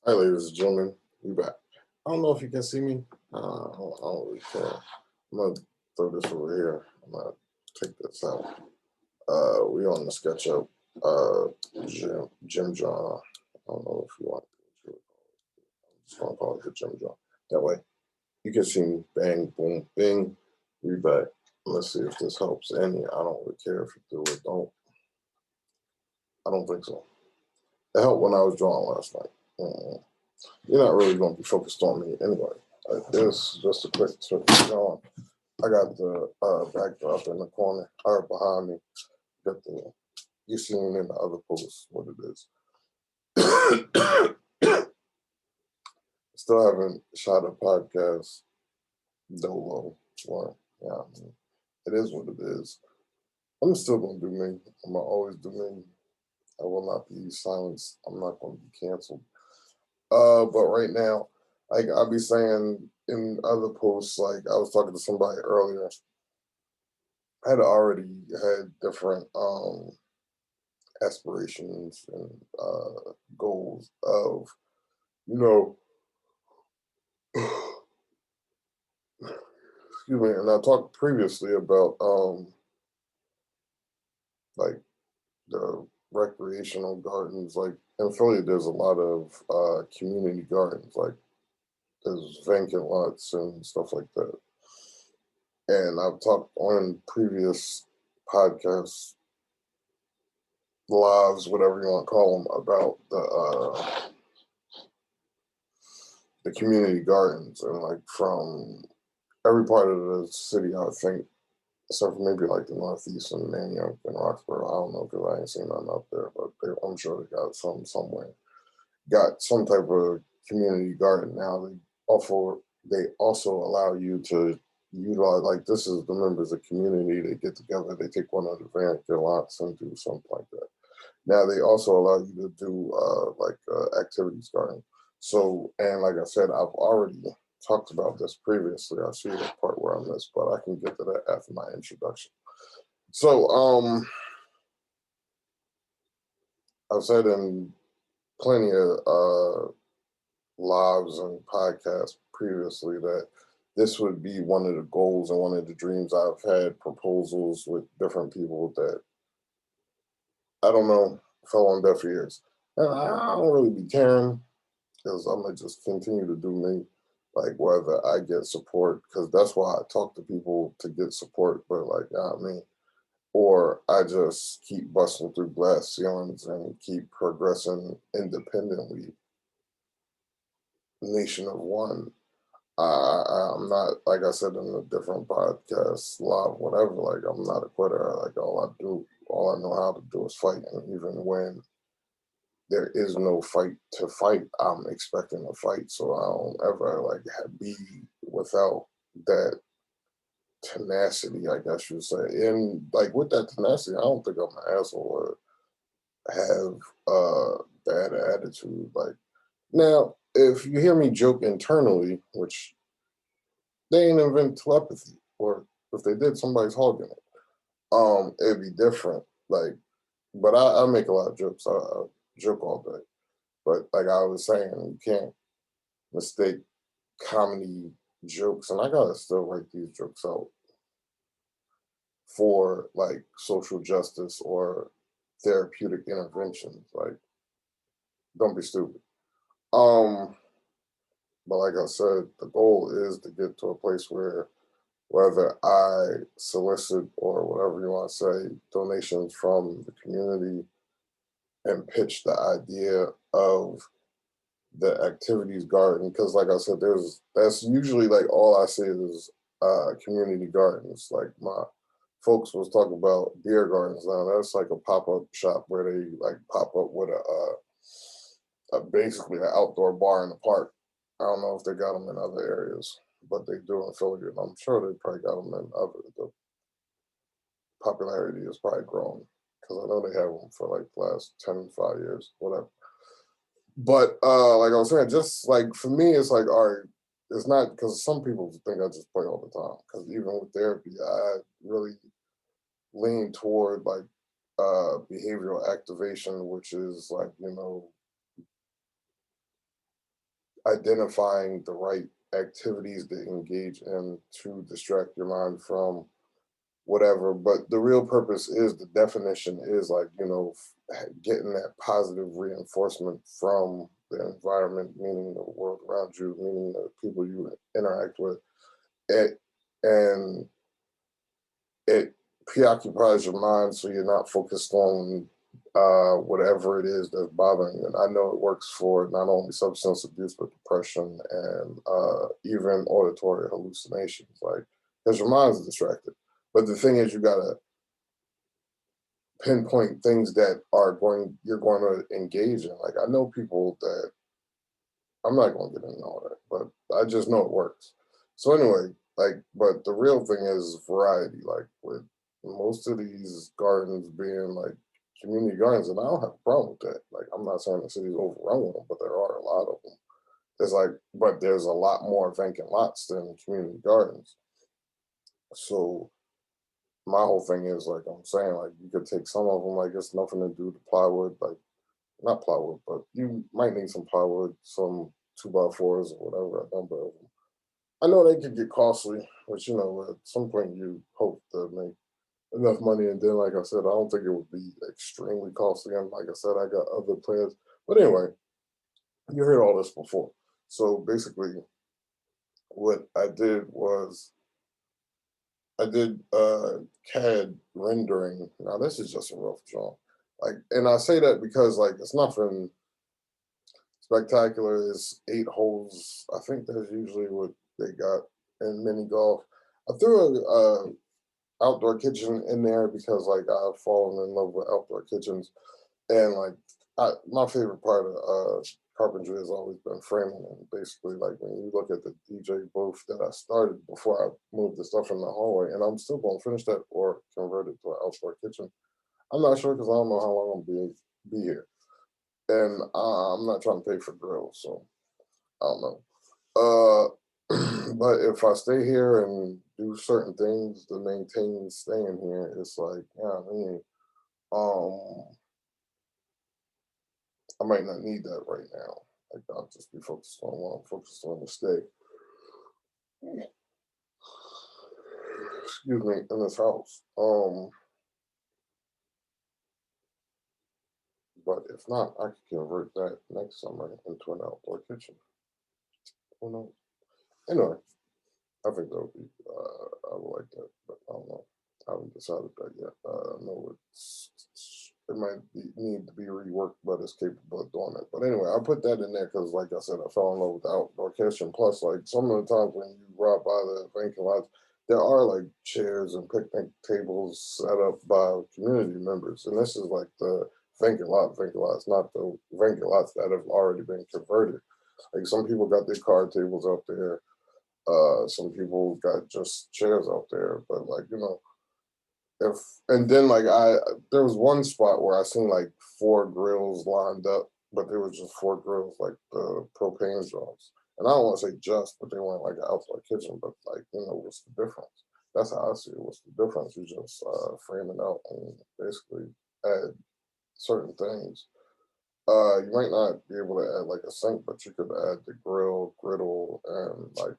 Hi, ladies and gentlemen. We back. I don't know if you can see me. I don't really care. I'm gonna throw this over here. I'm gonna take this out. We on the SketchUp. Jim John. I don't know if you want. I'm just gonna call it the Jim John. That way, you can see me. Bang, boom, bing. We back. Let's see if this helps any. I don't really care if you do or don't. I don't think so. It helped when I was drawing last night. You're not really going to be focused on me anyway. This just a quick switch on. I got the backdrop in the corner or behind me. Got the you seen in the other post what it is. Still haven't shot a podcast dolo one. Yeah, I mean, it is what it is. I'm still gonna do me. I'm gonna always do me. I will not be silenced. I'm not gonna be canceled. But right now, like I'll be saying in other posts, like I was talking to somebody earlier, I had already had different aspirations and goals of, you know, excuse me, and I talked previously about like the recreational gardens, like in Philly, there's a lot of community gardens, like there's vacant lots and stuff like that. And I've talked on previous podcasts, lives, whatever you want to call them, about the community gardens and like from every part of the city, I think, except for maybe like the Northeast and Manioc and Roxborough. I don't know because I ain't seen none up there, but I'm sure they got some somewhere. Got some type of community garden now. They also allow you to utilize, like, this is the members of community. They get together, they take one of the vacant lots and do something like that. Now they also allow you to do activities garden. So, and like I said, I've already talked about this previously. I see the part where I missed, but I can get to that after my introduction. So, I've said in plenty of lives and podcasts previously that this would be one of the goals and one of the dreams. I've had proposals with different people that I don't know fell on deaf ears. And I don't really be caring because I'm gonna just continue to do me, like whether I get support, because that's why I talk to people to get support. But like, you know what I mean, or I just keep busting through glass ceilings and keep progressing independently, nation of one. I'm not, like I said in a different podcast, live, whatever. Like I'm not a quitter. Like all I know how to do is fight, and even when there is no fight to fight, I'm expecting a fight. So I don't ever like be without that tenacity, I guess you say. And like with that tenacity, I don't think I'm an asshole or have bad attitude. Like now, if you hear me joke internally, which they ain't invent telepathy, or if they did, somebody's hogging it. It'd be different. Like, but I make a lot of jokes. I joke all day. But like I was saying, you can't mistake comedy jokes, and I gotta still write these jokes out for like social justice or therapeutic interventions. Like, don't be stupid. Um, but like I said, the goal is to get to a place where whether I solicit or whatever you want to say donations from the community and pitch the idea of the activities garden, because like I said, that's usually like all I see is community gardens. Like my folks was talking about beer gardens now. That's like a pop-up shop where they like pop up with a basically an outdoor bar in the park. I don't know if they got them in other areas, but they do in Philly, and I'm sure they probably got them in other. The popularity has probably grown because I know they have them for like the last 10, 5 years, whatever. But like I was saying, just like for me, it's like, all right, it's not because some people think I just play all the time. Because even with therapy, I really lean toward like behavioral activation, which is like, identifying the right activities to engage in to distract your mind from whatever. But the real purpose is, the definition is like, getting that positive reinforcement from the environment, meaning the world around you, meaning the people you interact with. It, and it preoccupies your mind so you're not focused on whatever it is that's bothering you. And I know it works for not only substance abuse, but depression and even auditory hallucinations, like, because your mind's distracted. But the thing is, you gotta pinpoint things that you're going to engage in. Like, I know people that, I'm not going to get into all that, but I just know it works. So anyway, like, but the real thing is variety. Like, with most of these gardens being like community gardens, and I don't have a problem with that. Like, I'm not saying the city's overrun with them, but there are a lot of them. There's like, but there's a lot more vacant lots than community gardens. So my whole thing is, like I'm saying, like, you could take some of them, like, it's nothing to do with plywood, like, not plywood, but you might need some plywood, some 2x4s or whatever, a number of them. I know they could get costly, but at some point you hope to make enough money. And then, like I said, I don't think it would be extremely costly. And like I said, I got other plans. But anyway, you heard all this before. So basically, what I did was I did CAD rendering. Now this is just a rough drawing. Like, and I say that because, like, it's nothing spectacular. Is 8 holes. I think that's usually what they got in mini golf. I threw a outdoor kitchen in there because, like, I've fallen in love with outdoor kitchens, and like, my favorite part of carpentry has always been framing. And basically, like, when you look at the DJ booth that I started before I moved the stuff in the hallway, and I'm still going to finish that or convert it to an outdoor kitchen. I'm not sure because I don't know how long I'm be here, and I'm not trying to pay for grills, so I don't know. But if I stay here and do certain things to maintain staying here, it's like, yeah, I mean, um, I might not need that right now. Like, I'll just be focused on what I'm focused on to stay. Excuse me, in this house. But if not, I could convert that next summer into an outdoor kitchen. Who knows? Anyway, I think that would be, I would like that, but I don't know. I haven't decided that yet. I know it might need to be reworked, but it's capable of doing it. But anyway, I put that in there because, like I said, I fell in love with the outdoor kitchen. Plus, like, some of the times when you ride by the vacant lots, there are like chairs and picnic tables set up by community members, and this is like the vacant lots, not the vacant lots that have already been converted. Like, some people got their card tables out there, some people got just chairs out there, but, like, if and then, like, there was one spot where I seen like 4 grills lined up, but there was just 4 grills, like the propane jobs. And I don't want to say just, but they weren't like an outdoor kitchen, but, like, what's the difference? That's how I see it. What's the difference? You just frame it out and basically add certain things. You might not be able to add like a sink, but you could add the griddle, and like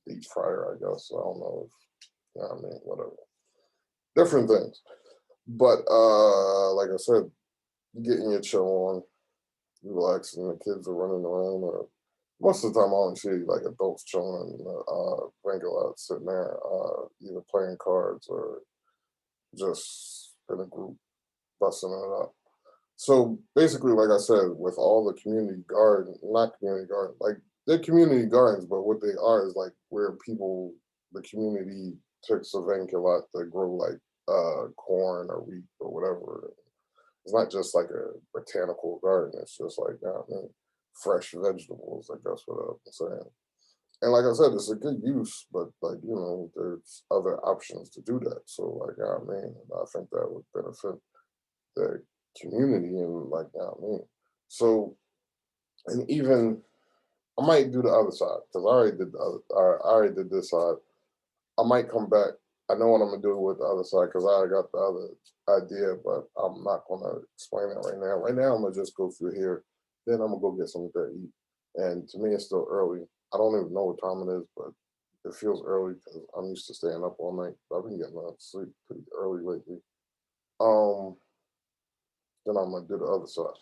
deep fryer, I guess. I don't know if, I mean, whatever. Different things. But like I said, you getting your chill on, you relaxing, the kids are running around. Most of the time, I only see like adults chilling in the vacant lot, sitting there, either playing cards or just in a group, busting it up. So basically, like I said, with all the community garden, not community garden, like, they're community gardens, but what they are is like where people, the community takes a vacant lot to grow like corn or wheat or whatever. It's not just like a botanical garden. It's just like, fresh vegetables. I guess what I'm saying. And like I said, it's a good use, but, like, there's other options to do that. So, like, I think that would benefit the community, and, like, so, and even I might do the other side because I already did the other. I already did this side. I might come back. I know what I'm gonna do with the other side because I already got the other idea, but I'm not gonna explain it right now. Right now, I'm gonna just go through here. Then I'm gonna go get something to eat. And to me, it's still early. I don't even know what time it is, but it feels early because I'm used to staying up all night. I've been getting enough sleep pretty early lately. Um, then I'm gonna do the other side.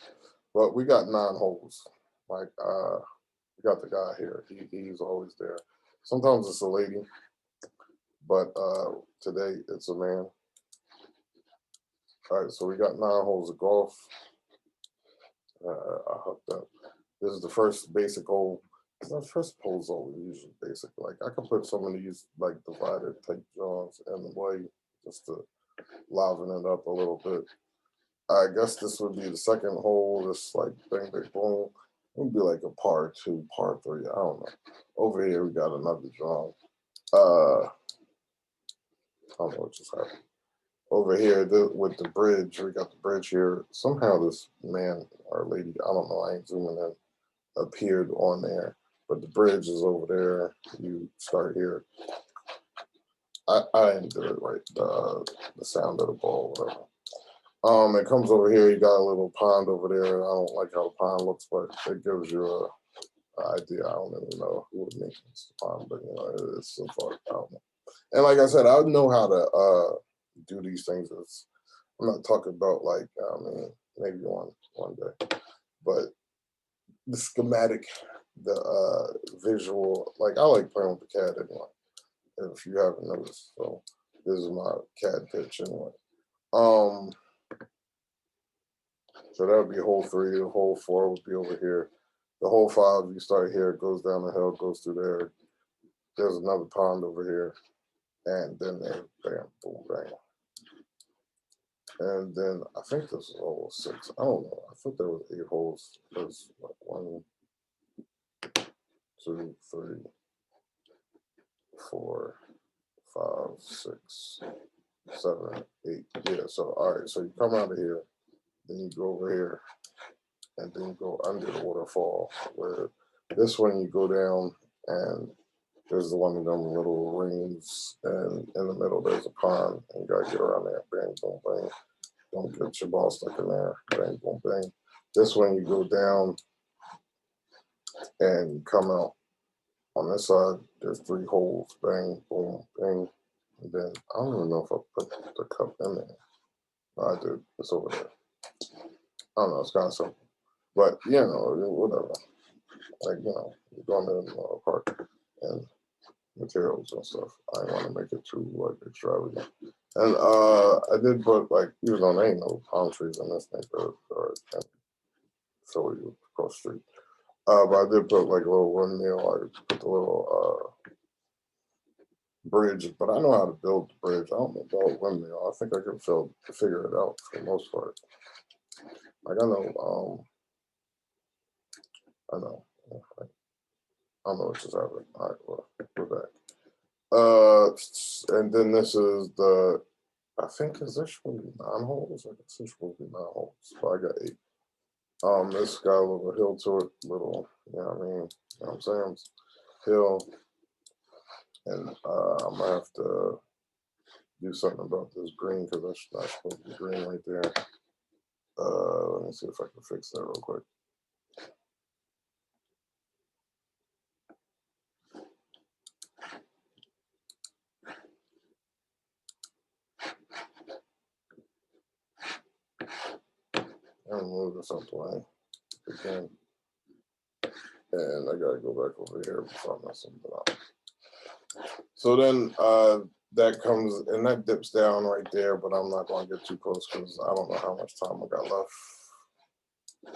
But we got 9 holes. Like we got the guy here. He's always there. Sometimes it's a lady, but today it's a man. All right, so we got 9 holes of golf. I hooked up. This is the first basic hole. The first hole's always usually basic. Like I could put some of these like divided type joints in the way just to liven it up a little bit. I guess this would be the second hole. This like bang bang boom. It would be like a par two, par three. I don't know. Over here we got another drawing. I don't know what just happened. Over here with the bridge, we got the bridge here. Somehow this man or lady, I don't know, I ain't zooming in, appeared on there. But the bridge is over there. You start here. I didn't do it right. The sound of the ball, whatever. It comes over here. You got a little pond over there. I don't like how the pond looks, but it gives you a idea. I don't even know who would make this pond, but you know, it's so far. I don't know. And like I said, I know how to do these things. I'm not talking about like I mean maybe one day, but the schematic, the visual. Like I like playing with the CAD anyway. If you haven't noticed, so this is my CAD pitch anyway. Um, so that would be hole 3. The hole 4 would be over here. The hole 5, you start here, it goes down the hill, goes through there. There's another pond over here, and then there, bam, boom, bang. And then I think this is hole 6. I don't know. I thought there was 8 holes. There's like 1, 2, 3, 4, 5, 6, 7, 8. Yeah. So all right. So you come out of here, then you go over here, and then you go under the waterfall. Where this one you go down, and there's the one of them little rings, and in the middle there's a pond, and you gotta get around there. Bang, boom, bang. Don't get your ball stuck in there. Bang, boom, bang. This one you go down and you come out. On this side, there's 3 holes. Bang, boom, bang. And then I don't even know if I put the cup in there. No, I did. It's over there. I don't know. It's kind of simple, but you know, whatever. Like you know, you're going to the park and materials and stuff. I didn't want to make it too like extravagant. And I did put like even though there ain't no palm trees in this neighborhood or in Philly across the street. But I did put like a little windmill. I put the little bridge, but I know how to build the bridge. I don't know about windmill. I think I can figure it out for the most part. Like I know, I know. I don't know what just happened. All right, well, we're back. And then this is the. I think is this supposed to be 9 holes? I guess this supposed to be 9 holes. So I got 8. This got a little hill to it, little. You know what I mean? You know what I'm saying? Hill, and I'm gonna have to do something about this green because that's not supposed to be green right there. Let me see if I can fix that real quick. I'm gonna move this out the way again. And I gotta go back over here before I mess something up. So then that comes and that dips down right there, but I'm not gonna get too close because I don't know how much time I got left.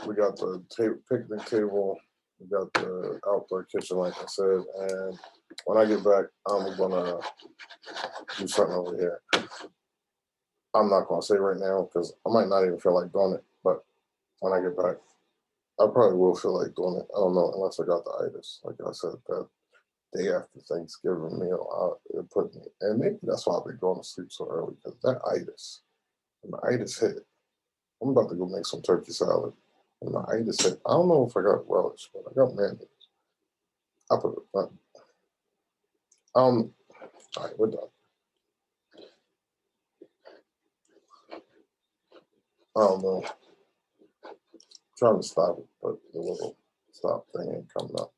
We got the picnic table, we got the outdoor kitchen, like I said, and when I get back, I'm gonna do something over here. I'm not gonna say right now because I might not even feel like doing it, but when I get back, I probably will feel like doing it. I don't know unless I got the itis. Like I said, that day after Thanksgiving meal, it put me, and maybe that's why I've been going to sleep so early because that itis, when the itis hit, I'm about to go make some turkey salad. When the itis hit, I don't know if I got relish, but I got mayonnaise. I put it. All right, we're done. I don't know. I'm trying to stop it, but it will. Stop thinking coming up.